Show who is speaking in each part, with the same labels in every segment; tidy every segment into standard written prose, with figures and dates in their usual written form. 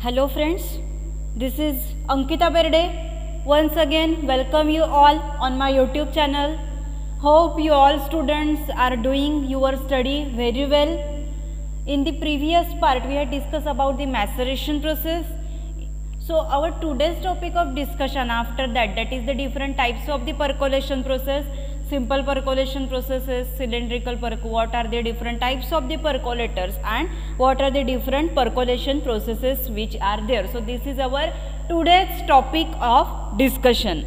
Speaker 1: Hello friends, this is Ankita Berde. Once again welcome you all on my YouTube channel. Hope you all students are doing your study very well. In the previous part we had discussed about the maceration process. So our today's topic of discussion after that is the different types of the percolation process. Simple percolation processes, cylindrical what are the different types of the percolators and what are the different percolation processes which are there. So this is our today's topic of discussion.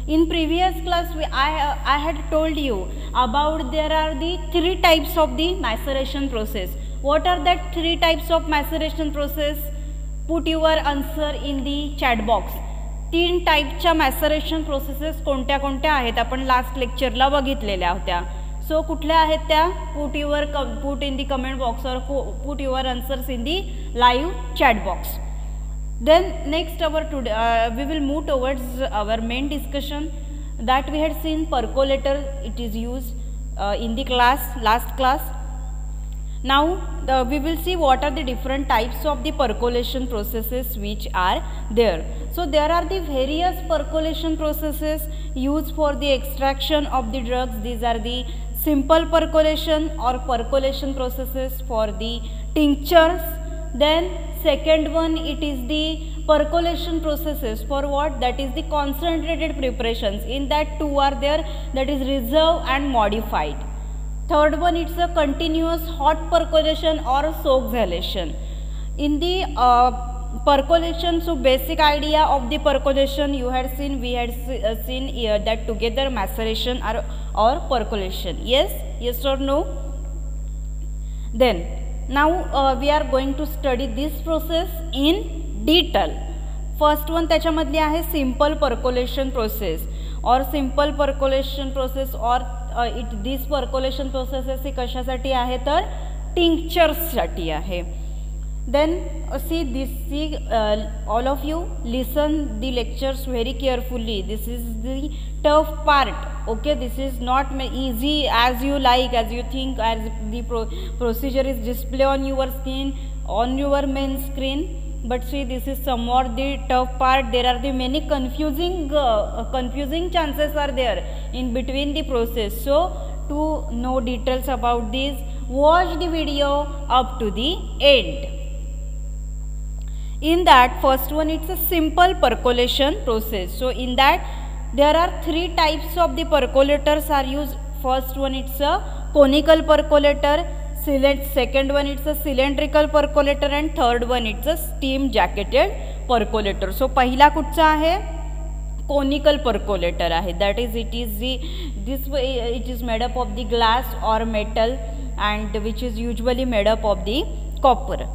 Speaker 1: In previous class I had told you about there are the three types of the maceration process. What are that three types of maceration process? Put your answer in the chat box. तीन टाईपच्या मॅसरेशन processes कोणत्या कोणत्या आहेत आपण last लेक्चरला बघितलेल्या होत्या. So कुठल्या आहेत त्या? Put in the comment box or put your answers in the live chat box. Then next we will move towards our main discussion that we had seen percolator. It is used in the last class. Now we will see what are the different types of the percolation processes which are there. So there are the various percolation processes used for the extraction of the drugs. These are the simple percolation or percolation processes for the tinctures. Then second one, it is the percolation processes for what? That is the concentrated preparations. In that two are there, that is reserve and modified. Third one, it's a continuous hot percolation or soak xylation. In the percolation, so basic idea of the percolation we had seen that together maceration or percolation. Yes or no? Then now we are going to study this process in detail. First one त्याच्यामधली आहे simple percolation process or simple percolation process or this percolation processes ही कशासाठी आहे तर tinctures साठी आहे. Then see all of you listen the lectures very carefully. This is the tough part. Okay, this is not easy as you like, as you think, as the procedure is display on your screen, on your main screen. But see, this is somewhat the tough part. There are the many confusing chances are there in between the process. So to know details about this, watch the video up to the end. In that first one, it's a simple percolation process. So in that there are three types of the percolators are used. First one, it's a conical percolator. Second one, it's a cylindrical percolator and third one, it's a steam jacketed percolator. So पहिला कुठचा आहे? Conical percolator आहे. That is it is made up of the glass or metal and which is usually made up of the copper.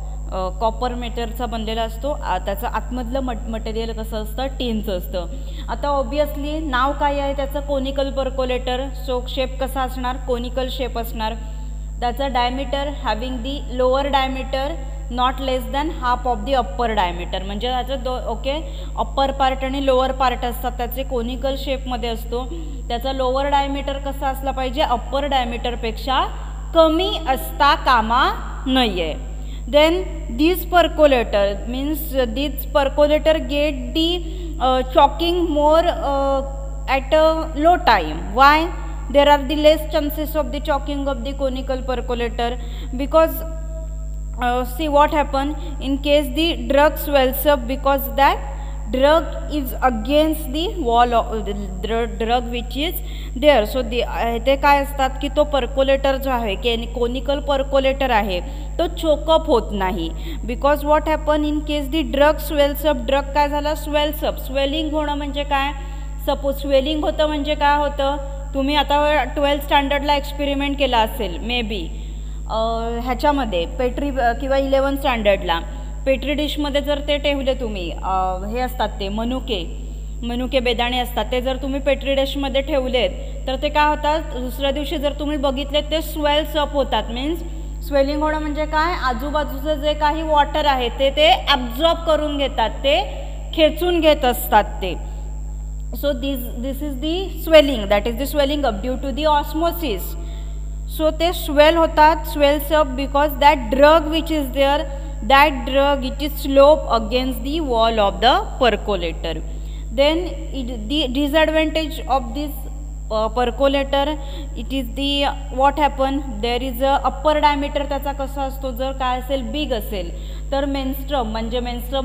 Speaker 1: Copper मेटरचा बनलेला असतो. त्याचं आतमधलं material कसं असतं? टीनचं असतं. आता ऑब्वियसली नाव काय आहे त्याचं? Conical percolator. सो शेप कसा असणार? कोनिकल शेप असणार. त्याचा diameter having the lower diameter not less than half of the upper diameter. म्हणजे त्याचं ओके अप्पर पार्ट आणि लोअर पार्ट असतात त्याचे कोनिकल शेपमध्ये असतो. त्याचा लोअर डायमीटर कसा असला पाहिजे? अप्पर डायमीटरपेक्षा कमी असता कामा नये. Then this percolator means this percolator get the choking more at a low time. Why? There are the less chances of the choking of the conical percolator because see what happen in case the drug swells up because that drug is against the wall of the drug which is there. So ते काय असतात की तो percolator जो आहे की conical percolator आहे तो चोकअप होत नाही because what happen in case the drug swells up. Drug काय झाला? Swells up. स्वेलिंग होणं म्हणजे काय? सपोज स्वेलिंग होतं म्हणजे काय होतं? तुम्ही आता 12th स्टँडर्डला एक्सपेरिमेंट केला असेल मे बी ह्याच्यामध्ये पेट्री किंवा 11th स्टँडर्डला पेट्री डिशमध्ये जर ते ठेवले तुम्ही हे असतात ते मनुके बेदाणे असतात ते जर तुम्ही पेट्री डिशमध्ये ठेवलेत तर ते काय होतात? दुसऱ्या दिवशी जर तुम्ही बघितले ते स्वेल्स अप होतात. मीन्स स्वेलिंग होणं म्हणजे काय? आजूबाजूचं जे काही वॉटर आहे ते ॲब्झॉर्ब करून घेतात, ते खेचून घेत असतात ते. So this is the swelling, that is the swelling up due to the osmosis. So they swell होतात, swells up because that drug which is there that drug it is slope against the wall of the percolator. Then the disadvantage of this percolator, it is the what happen, there is a upper diameter त्याचा कसा असतो, जर काय असेल big असेल तर मेन्स्ट्रम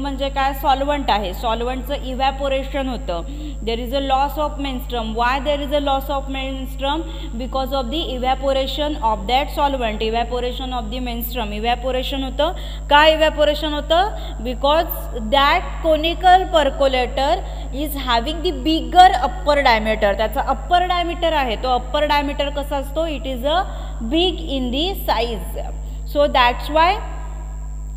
Speaker 1: म्हणजे काय, सॉल्वंट आहे, सॉल्वंटचं इव्हॅपोरेशन होतं. There is a loss of menstruum. Why there is a loss of menstruum? Because of the evaporation of that solvent, evaporation of the menstruum. Evaporation होतं, काय इव्हॅपोरेशन होतं? Because that conical percolator is having the bigger upper diameter. त्याचा upper diameter आहे, तो upper diameter कसा असतो, it is a big in the size. So that's why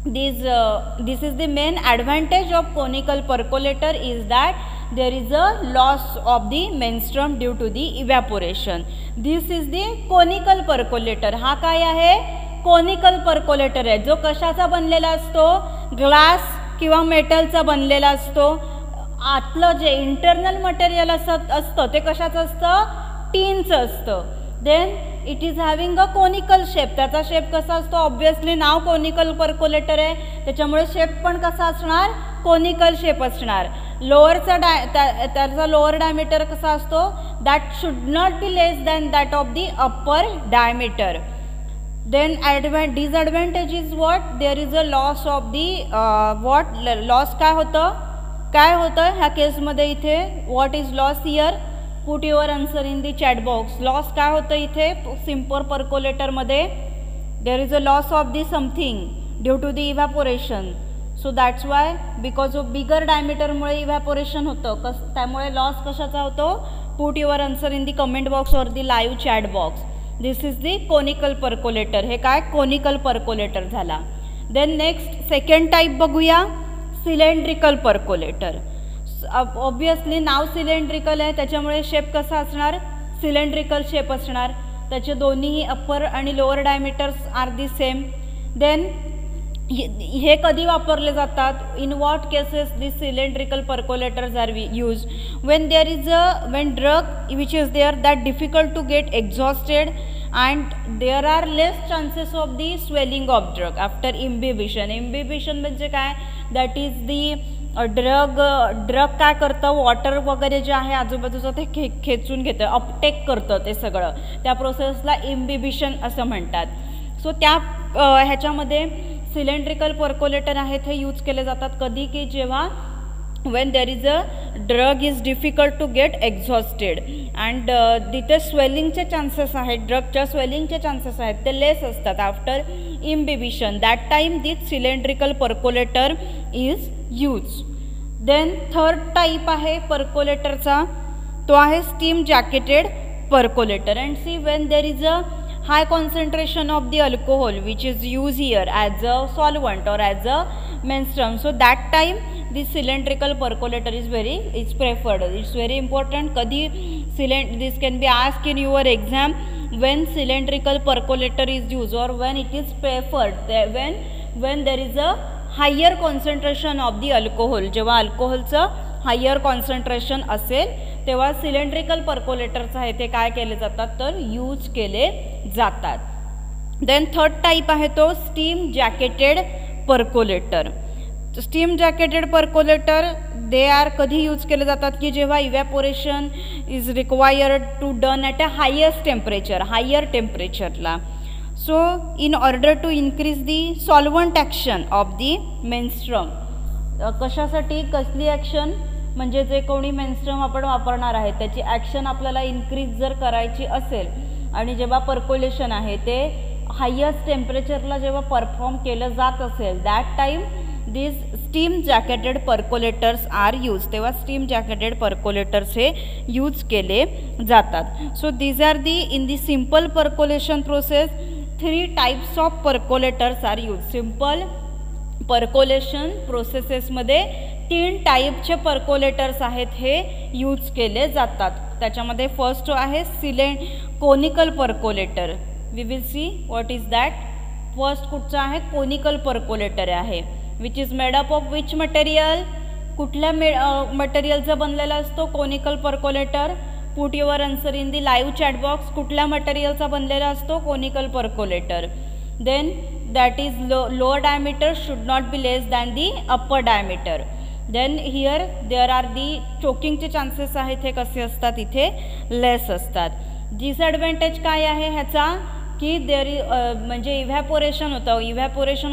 Speaker 1: this is the main advantage of conical percolator, is that there is a loss of the menstruum due to the evaporation. This is the conical percolator. हा काय आहे? conical percolator आहे, जो कशाचा बनलेला असतो, glass किंवा मेटलचा बनलेला असतो. आतलं जे इंटरनल मटेरियल असतं ते कशाचं असतं, टीनचं असतं. Then it is having a conical shape. त्याचा शेप कसा असतो, ऑब्वियसली नाव कोनिकल पर्कोलेटर आहे त्याच्यामुळे शेप पण कसा असणार, कोनिकल शेप असणार. लोअरचा त्याचा लोअर डायमीटर कसा असतो, that should not be less than that of the upper diameter. Then disadvantage is what, there is a loss of the what, loss काय होतं ह्या केसमध्ये इथे, what is loss here, put your answer in the chat box. Loss काय होतं इथे simple पर्कोलेटरमध्ये, there is a loss of the something due to the evaporation. So that's why, because of bigger डायमीटरमुळे इव्हॅपोरेशन होतं, त्यामुळे loss कशाचा होतो. Put your answer in the comment box or the live chat box. This is the conical percolator. हे काय conical percolator झाला. Then next second type बघूया, cylindrical percolator. Obviously नाव सिलेंड्रिकल आहे त्याच्यामुळे शेप कसा असणार, सिलेंड्रिकल शेप असणार. त्याचे दोन्हीही अप्पर आणि lower diameters are the same. Then हे कधी वापरले जातात, in what cases this cylindrical percolators are use, when there is when drug which is there that difficult to get exhausted and there are less chances of the swelling of drug after imbibition. Imbibition म्हणजे काय, that is the drug काय करतं, water वगैरे जे आहे आजूबाजूचं ते खेचून घेतं, अपटेक करतं ते सगळं, त्या प्रोसेसला इम्बिबिशन असं म्हणतात. सो त्या ह्याच्यामध्ये सिलेंड्रिकल पर्कोलेटर आहेत हे यूज केले जातात कधी, की जेव्हा when there is a drug is difficult to get exhausted and तिथे स्वेलिंगचे चान्सेस आहेत, ड्रगच्या स्वेलिंगचे चान्सेस आहेत ते लेस असतात after imbibition. That time this cylindrical percolator is use. Then third type आहे पर्कोलेटरचा, तो आहे steam jacketed percolator. And see when there is a high concentration of the alcohol which is used here as a solvent or as a menstruum, so that time this cylindrical percolator is preferred. It's very important. Kadi this can be asked in your exam, when cylindrical percolator is used or when it is preferred, when there is a higher concentration of the alcohol. जेव्हा अल्कोहोलचं higher concentration असेल तेव्हा cylindrical पर्कोलेटर्स आहे ते काय केले जातात, तर use केले जातात. देन थर्ड टाईप आहे तो steam jacketed percolator. Steam jacketed percolator they are कधी यूज केले जातात, की जेव्हा evaporation is required to done at a higher टेम्परेचरला. So in order to increase the solvent action of the menstruum. कशासाठी, कसली ॲक्शन, म्हणजे जे कोणी मेन्स्ट्रम आपण वापरणार आहे त्याची ॲक्शन आपल्याला इन्क्रीज जर करायची असेल आणि जेव्हा पर्कोलेशन आहे ते हायेस्ट टेम्परेचरला जेव्हा परफॉर्म केलं जात असेल, that time this steam jacketed percolators are use. तेव्हा स्टीम जॅकेटेड पर्कोलेटर्स हे यूज केले जातात. So these are the in the simple percolation process 3 types of percolators are use. Simple percolation प्रोसेसेसमध्ये 3 टाईपचे पर्कोलेटर्स आहेत हे यूज केले जातात. त्याच्यामध्ये फर्स्ट आहे conical percolator. We will see what is that. First कुठचं आहे, कोनिकल पर्कोलेटर आहे, which is made up of which material, कुठल्या मटेरियलचा बनलेला असतो conical percolator. Put your answer in the live chat box. कुठल्या मटेरियलचा बनलेला असतो conical percolator. Then that is lower diameter should not be less than the upper diameter. Then here there are the choking चे chances आहेत हे कसे असतात इथे लेस असतात. डिसएडव्हांटेज काय आहे ह्याचा की म्हणजे इव्हॅपोरेशन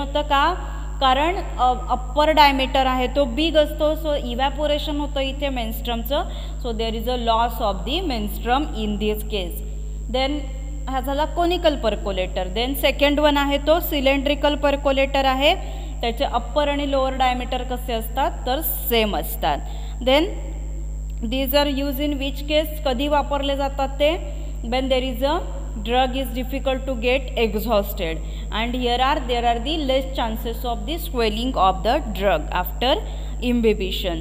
Speaker 1: होतं का कारण अप्पर डायमीटर आहे तो बिग असतो सो इव्हॅपोरेशन होतं इथे मेन्स्ट्रमचं so there is a loss of the menstruum in this case. Then हा झाला conical percolator. Then second one आहे तो सिलेंड्रिकल पर्कोलेटर आहे. त्याचे अप्पर आणि लोअर डायमीटर कसे असतात तर सेम असतात. Then these are use in which case कधी वापरले जातात ते when there is a drug is difficult to get exhausted and there are the less chances of the swelling of the drug after imbibition.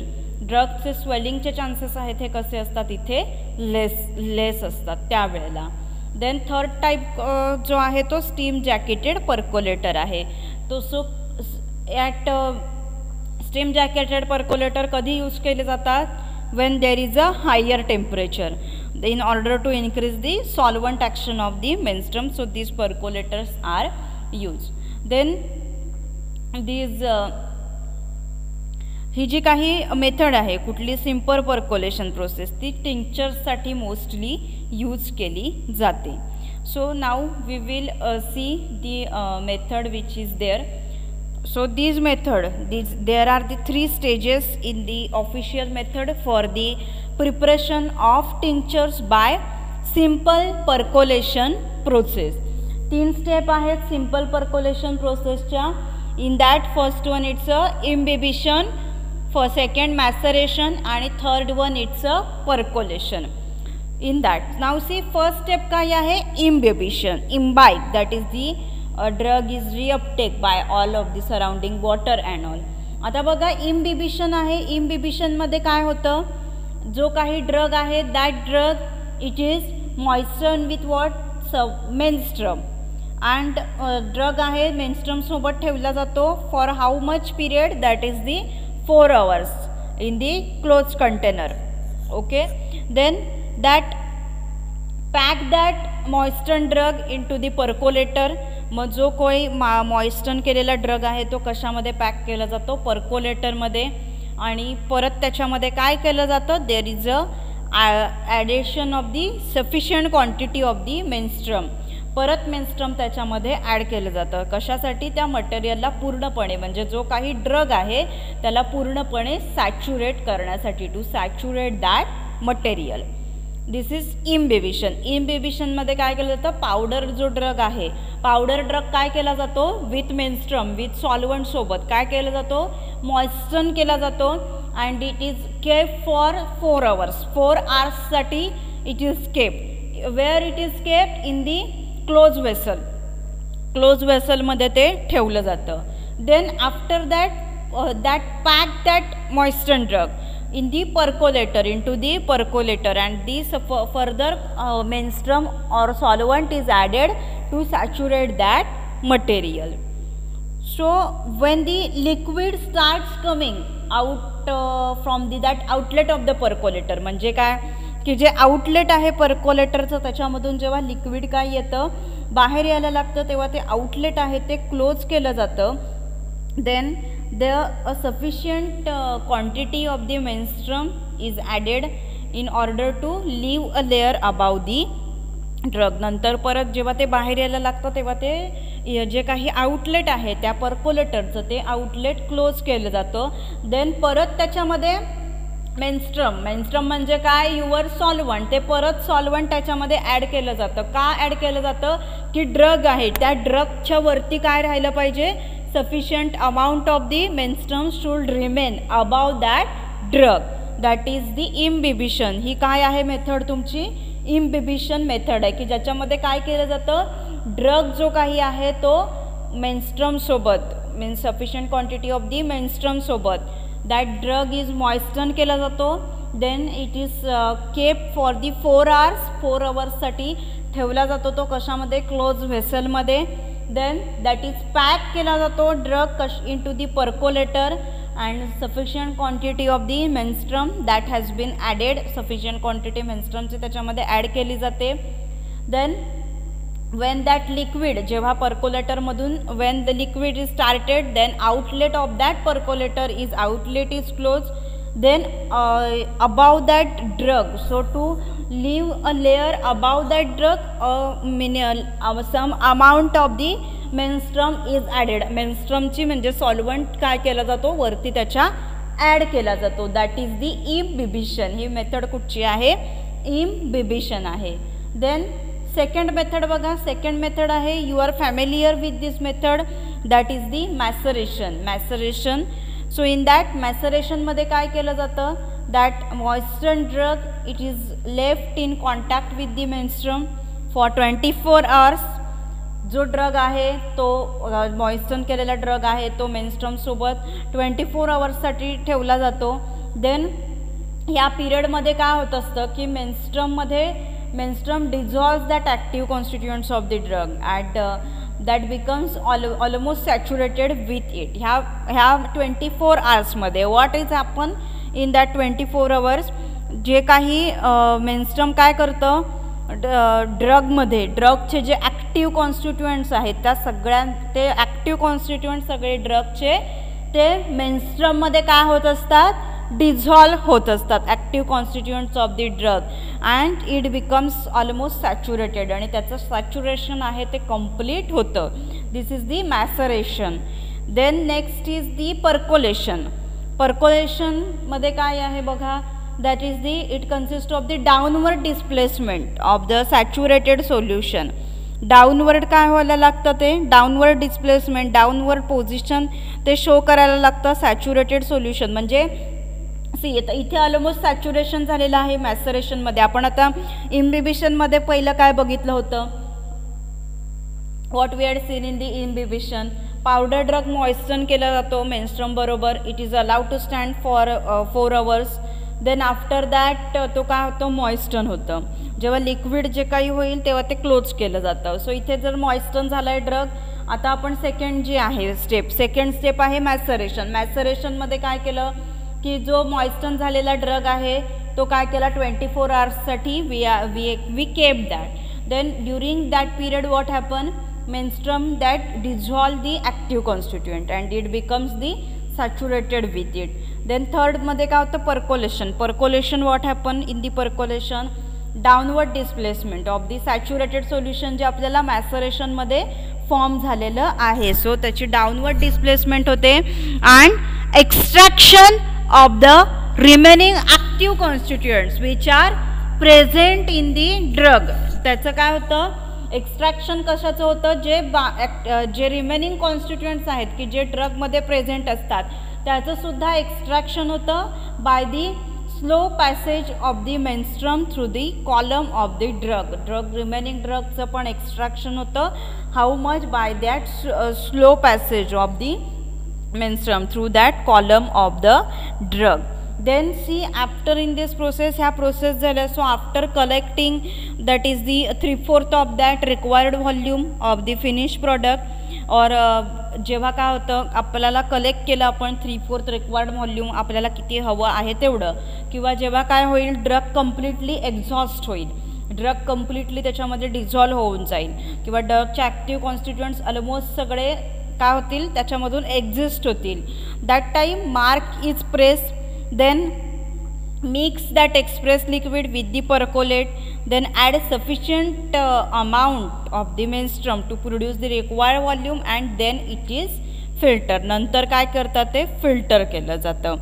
Speaker 1: Drug चे swelling चे chances आहेत हे कसे असतात इथे लेस असतात त्यावेळेला. देन थर्ड टाइप जो आहे तो स्टीम जॅकेटेड पर्कोलेटर आहे. तो सो ॲट स्टीम जॅकेटेड पर्कोलेटर कधी यूज केले जातात when there is a higher temperature in order to increase the solvent action of the menstruum, so these percolators are used. Then these ही जी काही method आहे कुठली simple percolation process ती टिंक्चर्ससाठी mostly use केली जाते. So now we will see the method which is there. So these method, there are the 3 stages in the official method for the preparation of tinctures by simple percolation process. 3 step आहेत simple percolation processच्या. In that first one it's a imbibition, for second maceration आणि third one it's a percolation. In that now see first step काय आहे imbibition, imbibe, that is the drug is reuptake by all of the surrounding water and all. आता बघा imbibition आहे. imbibition मध्ये काय होतं जो काही ड्रग आहे that drug it is moistened with what menstruum and drug आहे menstruum सोबत ठेवला जातो for how much period that is the 4 hours in the closed container. Okay, then that pack that moistened drug into the percolator. मग जो कोई मॉइस्टन केलेला drug आहे तो कशामध्ये पॅक केला जातो पर्कोलेटरमध्ये आणि परत त्याच्यामध्ये काय केलं जातं there is a addition of the sufficient quantity of the menstruum. परत मेन्स्ट्रम त्याच्यामध्ये ॲड केलं जातं कशासाठी त्या मटेरियलला पूर्णपणे म्हणजे जो काही ड्रग आहे त्याला पूर्णपणे सॅच्युरेट करण्यासाठी to saturate that material. This is imbibition. imbibitionमध्ये काय केलं जातं पावडर जो ड्रग आहे पावडर ड्रग काय केला जातो विथ मेन्स्ट्रम विथ सॉल्वंट सोबत काय केला जातो मॉइस्चन केला जातो and it is kept for 4 hours. 4 hours it is kept. Where it is kept in the close vessel. Close वेसलमध्ये ते ठेवलं जातं. Then after that pack that moistened drug in the percolator into the percolator and this further menstruum or solvent is added to saturate that material. So when the liquid starts coming out from that outlet of the percolator म्हणजे काय की जे outlet आहे पर्कोलेटरचं त्याच्यामधून जेव्हा liquid काय येतं बाहेर यायला लागतं तेव्हा ते आउटलेट आहे ते क्लोज केलं जातं. Then a sufficient quantity of the menstruum is added in order to leave a layer above the drug. नंतर परत जेव्हा ते बाहेर यायला लागतं तेव्हा ते जे काही आउटलेट आहे त्या पर्कोलेटरचं ते आउटलेट क्लोज केलं जातं. देन परत त्याच्यामध्ये मेन्स्ट्रम म्हणजे काय युअर सॉल्वंट ते परत सॉल्वंट त्याच्यामध्ये ॲड केलं जातं. का ॲड केलं जातं की ड्रग आहे त्या ड्रगच्या वरती काय राहिलं पाहिजे sufficient amount of the menstruum should remain above that drug. that is the imbibition. ही काय आहे मेथड तुमची imbibition मेथड आहे की ज्याच्यामध्ये काय केलं जातं ड्रग जो काही आहे तो मेन्स्ट्रम सोबत means sufficient quantity of the menstruum सोबत that drug is moistened केला जातो. then it is kept for the 4 hours. 4 hours साठी ठेवला जातो तो कशामध्ये close व्हेसलमध्ये. then that is pack केला जातो drug into the percolator and sufficient quantity of the menstruum that has been added. sufficient quantity menstruum ची त्याच्यामध्ये ॲड केली जाते. then when that liquid, जेव्हा percolator when the liquid is started, then outlet of that percolator is outlet is closed, then above that drug, so to leave a layer above that drug, some amount of the menstruum is added. menstruum ची म्हणजे solvent काय केला जातो वरती त्याच्या add केला जातो. That is the imbibition. ही मेथड कुठची आहे? इम्बिबिशन आहे. देन सेकंड मेथड बघा, सेकंड मेथड आहे, you are familiar with this method, that is the maceration. Maceration, so in that मॅसरेशनमध्ये काय केलं जातं? That moisture drug it is left in contact with the menstruum for 24 hours. जो drug आहे तो moisture केलेला drug आहे तो मेन्स्ट्रमसोबत 24 hours ठेवला जातो. देन या पिरियडमध्ये काय होत असतं की menstruum dissolves that active constituents of the drug at that becomes almost saturated with it. ह्या 24 hours what is happen in that 24 hours, जे काही मेन्स्ट्रम काय करतं ड्रगमध्ये, ड्रगचे जे ॲक्टिव्ह कॉन्स्टिट्युएंट्स आहेत त्या ते ॲक्टिव्ह कॉन्स्टिट्युएंट्स सगळे ड्रगचे ते मेन्स्ट्रममध्ये काय होत असतात? डिझॉल्व होत असतात, active constituents of the drug, and it becomes almost saturated, आणि त्याचं सॅच्युरेशन आहे ते कंप्लीट होतं. This is the maceration. Then next is the percolation. पर्कोलेशनमध्ये काय आहे बघा, that is it consists of the downward displacement of the saturated solution. Downward काय व्हायला लागतं? ते डाऊनवर्ड डिस्प्लेसमेंट, डाऊनवर्ड पोझिशन ते शो करायला लागतं सॅच्युरेटेड सोल्युशन. म्हणजे इथे ऑलमोस्ट सॅच्युरेशन झालेलं आहे मॅसरेशनमध्ये. आपण आता इम्बिबिशनमध्ये पहिलं काय बघितलं होतं? What we had seen in the imbibition, powder drug moisture केला जातो मेन्स्ट्रम बरोबर. It is allowed to stand for 4 hours. Then after that तो काय होतो? मॉइस्चर होतं. जेव्हा लिक्विड जे काही होईल तेव्हा ते क्लोज केलं जातं. सो इथे जर मॉइस्चर झाला आहे ड्रग, आता आपण सेकंड जी आहे सेकंड स्टेप आहे मॅसरेशन. मॅसरेशनमध्ये काय केलं की जो मॉइस्चर झालेला ड्रग आहे तो काय केला 24 hours we kept that. Then during that period what happen? Menstruum that dissolve the active constituent and it becomes the saturated with it. Then थर्डमध्ये काय होतं? Percolation. Percolation what happen in the percolation? Downward displacement of the saturated solution जे आपल्याला मॅसरेशनमध्ये form झालेलं आहे. So त्याची downward displacement होते and extraction of the remaining active constituents which are present in the drug. त्याचं काय होतं? एक्स्ट्रॅक्शन कशाचं होतं? जे रिमेनिंग कॉन्स्टिट्युएंट्स आहेत की जे ड्रगमध्ये प्रेझेंट असतात त्याचंसुद्धा एक्स्ट्रॅक्शन होतं by the slow passage of the menstruum through the column of the drug. Remaining ड्रगचं पण एक्स्ट्रॅक्शन होतं. How much? By that slow passage of the menstruum through that column of the drug. Then see after in this process, ह्या process झाल्या. So after collecting that is the 3/4 of that required volume of the finish product, or जेव्हा काय होतं आपल्याला collect केलं आपण 3/4 required volume, आपल्याला किती हवं आहे तेवढं, किंवा जेव्हा काय होईल ड्रग कम्प्लिटली एक्झॉस्ट होईल, ड्रग कम्प्लिटली त्याच्यामध्ये डिझॉल्व होऊन जाईल, किंवा ड्रगचे ॲक्टिव्ह कॉन्स्टिट्युएंट्स ऑलमोस्ट सगळे काय होतील त्याच्यामधून एक्झिस्ट होतील. That time mark is press. then mix that express liquid with the percolate, then add sufficient amount of the menstruum to produce the required volume and then it is filter. नंतर काय करतात ते filter केलं जातं.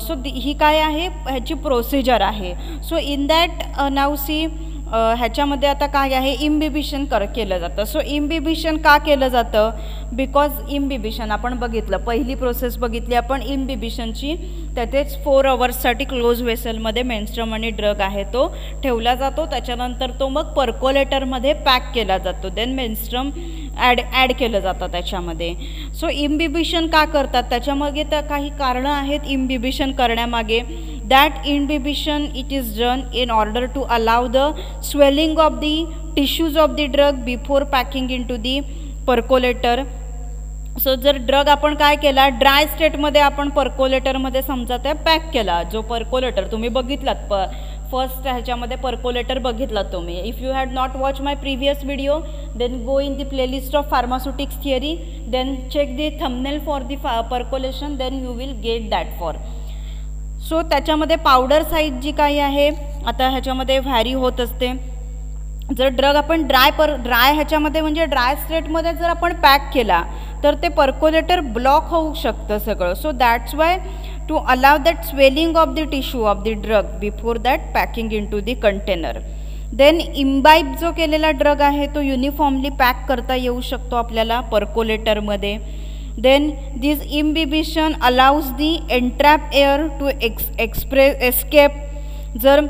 Speaker 1: So ही काय आहे ह्याची procedure आहे. So in that now see ह्याच्यामध्ये आता काय आहे इम्बिबिशन केलं जातं. सो इम्बिबिशन का केलं जातं? बिकॉज इम्बिबिशन आपण बघितलं, पहिली प्रोसेस बघितली आपण इम्बिबिशनची, त्यातच 4 hours क्लोज वेसलमध्ये मेन्स्ट्रम आणि ड्रग आहे तो ठेवला जातो. त्याच्यानंतर तो मग पर्कोलेटरमध्ये पॅक केला जातो. देन मेन्स्ट्रम ॲड केलं जातं त्याच्यामध्ये. सो इम्बिबिशन का करतात? त्याच्यामागे तर काही कारणं आहेत इम्बिबिशन करण्यामागे. That imbibition it is done in order to allow the swelling of the tissues of the drug before packing in to the percolator. So जर ड्रग आपण काय केला ड्राय स्टेटमध्ये आपण पर्कोलेटरमध्ये समजा ते पॅक केला, जो पर्कोलेटर तुम्ही बघितलात फर्स्ट ह्याच्यामध्ये पर्कोलेटर बघितला तुम्ही. If you had not watch my previous video then go in the playlist of pharmaceutics theory, then check the thumbnail for the percolation, then you will get that for. So त्याच्यामध्ये powder size जी काही आहे आता ह्याच्यामध्ये vary होत असते. जर drug आपण ड्राय ह्याच्यामध्ये म्हणजे ड्राय स्टेटमध्ये जर आपण पॅक केला तर ते पर्कोलेटर ब्लॉक होऊ शकतं सगळं. So that's why to allow that swelling of the tissue of the drug before that packing in to the container. Then imbibe जो केलेला ड्रग आहे तो युनिफॉर्मली पॅक करता येऊ शकतो आपल्याला पर्कोलेटरमध्ये. Then this imbibition allows the entrap air to escape. जर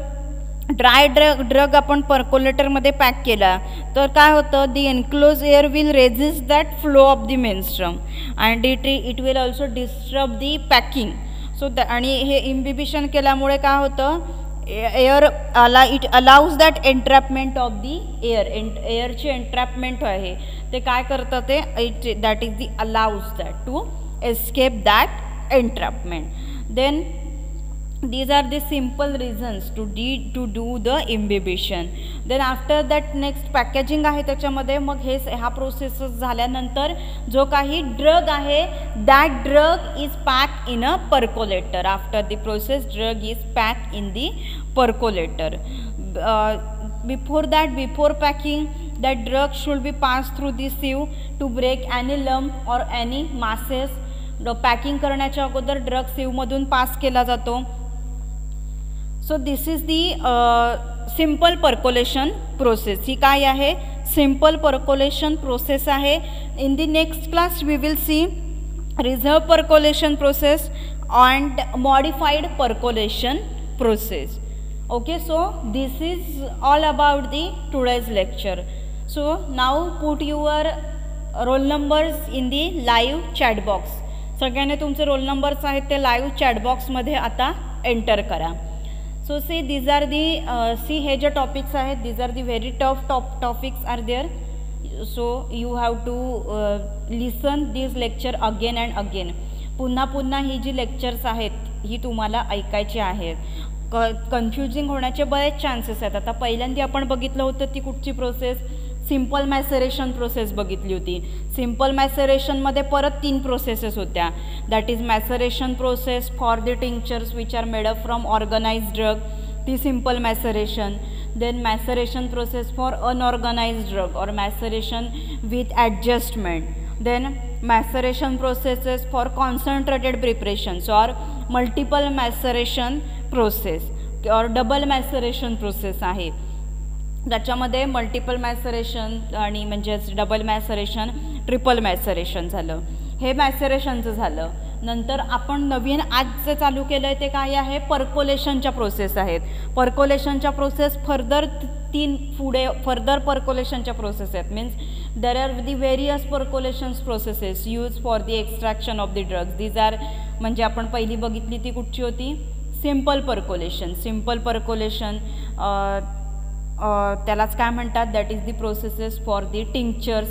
Speaker 1: ड्राय ड्रग आपण पर्कोलेटरमध्ये पॅक केला तर काय होतं, the enclose air will resist that flow of the menstruum and it will also disturb the packing. So आणि हे इम्बिबिशन केल्यामुळे काय होतं, it allows that entrapment of the एअरची एन्ट्रॅपमेंट आहे ते काय करतं ते that is the allows that to escape that एन्ट्रॅपमेंट. Then these are the simple reasons to do the imbibition. then after that next packaging आहे त्याच्यामध्ये. मग हा प्रोसेस झाल्यानंतर जो काही ड्रग आहे that drug is packed in a percolator. after the process drug is packed in the percolator. before packing that drug should be passed through the sieve to break any lump or any masses. Packing करण्याच्या अगोदर drug सिवमधून pass केला जातो. So this is the simple percolation process. ही काय आहे, simple percolation process आहे. In the next class we will see reserve percolation process and modified percolation process. Okay, so this is all about the today's lecture. So now put your roll numbers in the live chat box. सगळ्यांनी तुमचे roll numbers आहेत ते live chat बॉक्समध्ये आता enter करा. So see these are the हे जे topics आहेत these are the very tough topics are there. So you have to listen this lecture again and again. पुन्हा ही जी लेक्चर्स आहेत ही तुम्हाला ऐकायची आहेत. कन्फ्युजिंग होण्याचे बरेच चान्सेस आहेत. आता पहिल्यांदा आपण बघितलं होतं ती कुठची प्रोसेस, सिम्पल मॅसरेशन प्रोसेस बघितली होती. सिम्पल मॅसरेशनमध्ये परत 3 प्रोसेसेस होत्या. That is maceration process for the tinctures which are made up from organised drug, ती simple maceration. Then maceration process for unorganised drug or maceration with adjustment. Then maceration processes for concentrated preparations or multiple maceration process or double maceration process आहे. त्याच्यामध्ये multiple मॅसरेशन आणि म्हणजेच double मॅसरेशन, triple मॅसरेशन झालं. हे मॅसरेशनचं झालं. नंतर आपण नवीन आज जे चालू केलं आहे ते काय आहे, पर्कोलेशनच्या प्रोसेस आहेत. पर्कोलेशनच्या प्रोसेस फर्दर पर्कोलेशनच्या प्रोसेस आहेत. Means there are the various percolations processes use for the extraction of the drugs. These are म्हणजे आपण पहिली बघितली ती कुठची होती, सिम्पल पर्कोलेशन. सिम्पल पर्कोलेशन त्यालाच काय म्हणतात, that is the processes for the tinctures,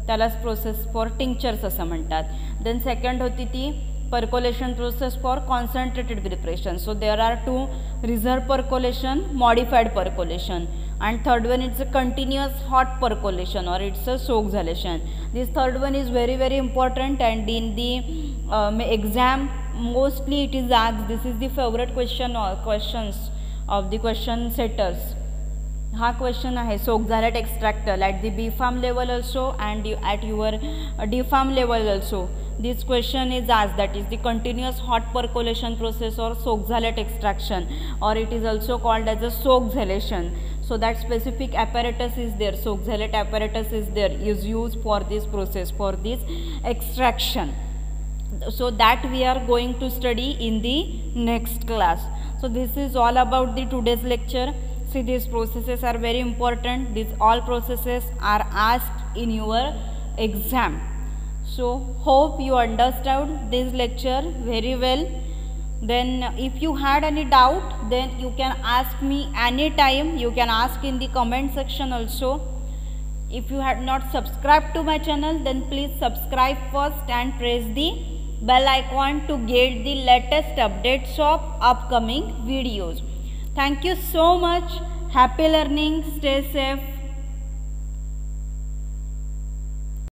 Speaker 1: त्यालाच प्रोसेस फॉर टिंक्चर्स असं म्हणतात. देन सेकंड होती ती percolation process for concentrated preparation. So there are 2, reserve percolation, modified percolation. And third one it's a continuous hot percolation or it's a soxhlation. This third one is very important and in the exam mostly it is asked. This is the favorite questions of the question setters. हा question आहे Soxhlet extractor at the B pharm level also and at your D pharm level also. This question is आज that is the continuous hot percolation process or Soxhlet extraction or it is also called as a soxhlation. So that specific apparatus is there, soxalate apparatus is there, is used for this process, for this extraction. So that we are going to study in the next class. So this is all about the today's lecture. See, these processes are very important. These all processes are asked in your exam. So hope you understood this lecture very well. Then if you had any doubt, then you can ask me anytime. You can ask in the comment section also. If you had not subscribed to my channel, then please subscribe first and press the bell icon to get the latest updates of upcoming videos. Thank you so much. Happy learning. Stay safe.